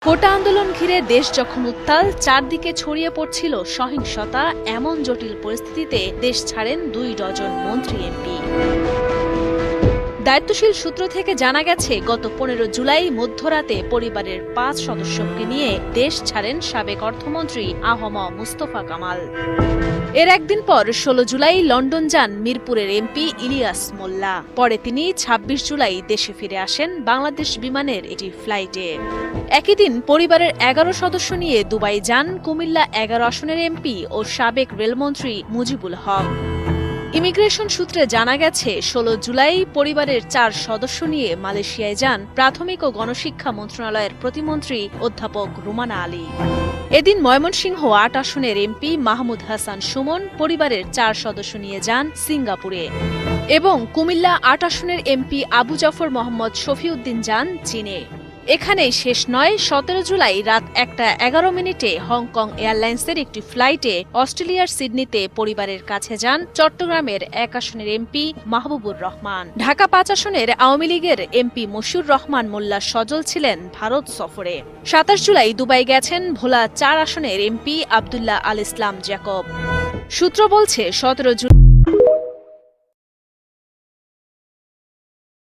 কোটা আন্দোলন ঘিরে দেশ যখন উত্তাল, চারদিকে ছড়িয়ে পড়ছিল সহিংসতা, এমন জটিল পরিস্থিতিতে দেশ ছাড়েন 2 ডজন মন্ত্রী এমপি। দায়িত্বশীল সূত্র থেকে জানা গেছে, গত 15 জুলাই মধ্যরাতে পরিবারের 5 সদস্যকে নিয়ে দেশ ছাড়েন সাবেক অর্থমন্ত্রী আহম মুস্তফা কামাল। এর একদিন পর 16 জুলাই লন্ডন যান মিরপুরের এমপি ইলিয়াস মোল্লা। পরে তিনি 26 জুলাই দেশে ফিরে আসেন বাংলাদেশ বিমানের একটি ফ্লাইটে। একই দিন পরিবারের 11 সদস্য নিয়ে দুবাই যান কুমিল্লা 11 আসনের এমপি ও সাবেক রেলমন্ত্রী মুজিবুল হক। ইমিগ্রেশন সূত্রে জানা গেছে, 16 জুলাই পরিবারের 4 সদস্য নিয়ে মালয়েশিয়ায় যান প্রাথমিক ও গণশিক্ষা মন্ত্রণালয়ের প্রতিমন্ত্রী অধ্যাপক রুমানা আলী। এদিন ময়মনসিংহ 8 আসনের এমপি মাহমুদ হাসান সুমন পরিবারের 4 সদস্য নিয়ে যান সিঙ্গাপুরে এবং কুমিল্লা 8 আসনের এমপি আবু জাফর মোহাম্মদ শফিউদ্দিন যান চীনে। এখানেই শেষ নয়, 17 জুলাই রাত 1:11 হংকং এয়ারলাইন্সের একটি ফ্লাইটে অস্ট্রেলিয়ার সিডনিতে পরিবারের কাছে যান চট্টগ্রামের 1 আসনের এমপি মাহবুবুর রহমান। ঢাকা 5 আসনের আওয়ামী লীগের এমপি মশিউর রহমান মোল্লা সজল ছিলেন ভারত সফরে। 27 জুলাই দুবাই গেছেন ভোলা 4 আসনের এমপি আবদুল্লাহ আল ইসলাম জ্যাকব। সূত্র বলছে, 17 জুলাই